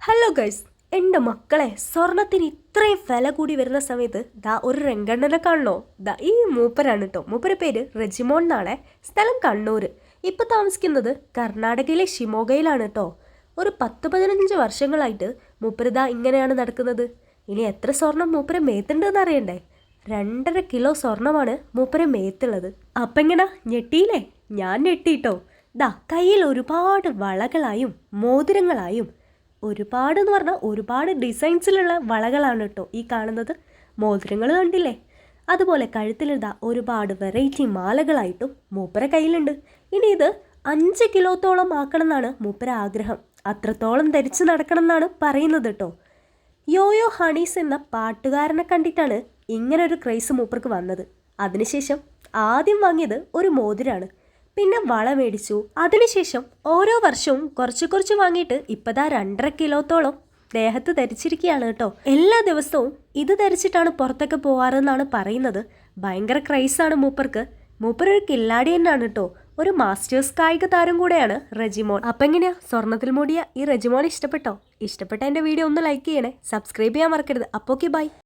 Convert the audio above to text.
Hello guys, എൻ്റെ മക്കളെ, സ്വർണത്തിന് ഇത്രയും വില കൂടി വരുന്ന സമയത്ത് ദാ ഒരു രംഗണ്ണനെ കാണണോ? ദാ ഈ മൂപ്പരാണ് കേട്ടോ. മൂപ്പര പേര് റെജിമോൻ എന്നാണ്. സ്ഥലം കണ്ണൂർ. ഇപ്പോൾ താമസിക്കുന്നത് കർണാടകയിലെ ഷിമോഗയിലാണ് കേട്ടോ. ഒരു 10-15 വർഷങ്ങളായിട്ട് മൂപ്പര് ദാ ഇങ്ങനെയാണ് നടക്കുന്നത്. ഇനി എത്ര സ്വർണം മൂപ്പര മേത്തുണ്ടെന്ന് അറിയണ്ടേ? 2.5 കിലോ സ്വർണമാണ് മൂപ്പര മേത്തുള്ളത്. അപ്പം എങ്ങനെ ഞെട്ടിയില്ലേ? ഞാൻ ഞെട്ടിട്ടോ. ദാ കയ്യിൽ ഒരുപാട് വളകളായും മോതിരങ്ങളായും ഒരുപാട് എന്ന് പറഞ്ഞാൽ ഒരുപാട് ഡിസൈൻസിലുള്ള വളകളാണ് കേട്ടോ ഈ കാണുന്നത്. മോതിരങ്ങൾ കണ്ടില്ലേ? അതുപോലെ കഴുത്തിലിതാ ഒരുപാട് വെറൈറ്റി മാലകളായിട്ടും മൂപ്പര കയ്യിലുണ്ട്. ഇനി ഇത് 5 കിലോത്തോളം ആക്കണം എന്നാണ് മൂപ്പര ആഗ്രഹം. അത്രത്തോളം ധരിച്ച് നടക്കണം എന്നാണ് പറയുന്നത് കേട്ടോ. യോയോ ഹണീസ് എന്ന പാട്ടുകാരനെ കണ്ടിട്ടാണ് ഇങ്ങനെ ഒരു ക്രൈസ് മൂപ്പർക്ക് വന്നത്. അതിനുശേഷം ആദ്യം വാങ്ങിയത് ഒരു മോതിരാണ്, പിന്നെ വള മേടിച്ചു. അതിനുശേഷം ഓരോ വർഷവും കുറച്ച് വാങ്ങിയിട്ട് ഇപ്പതാ 2.5 കിലോത്തോളം ദേഹത്ത് ധരിച്ചിരിക്കുകയാണ് കേട്ടോ. എല്ലാ ദിവസവും ഇത് ധരിച്ചിട്ടാണ് പുറത്തൊക്കെ പോവാറെന്നാണ് പറയുന്നത്. ഭയങ്കര ക്രൈസാണ് മൂപ്പർക്ക്. മൂപ്പർ ഒരു കില്ലാടി തന്നെയാണ് കേട്ടോ. ഒരു മാസ്റ്റേഴ്സ് കായിക താരം കൂടെയാണ് റെജിമോൻ. അപ്പം എങ്ങനെയാ സ്വർണത്തിൽ മൂടിയ ഈ റെജിമോൻ ഇഷ്ടപ്പെട്ടോ? ഇഷ്ടപ്പെട്ട എൻ്റെ വീഡിയോ ഒന്ന് ലൈക്ക് ചെയ്യണേ, സബ്സ്ക്രൈബ് ചെയ്യാൻ മറക്കരുത്. അപ്പോൾ ഓക്കെ, ബൈ.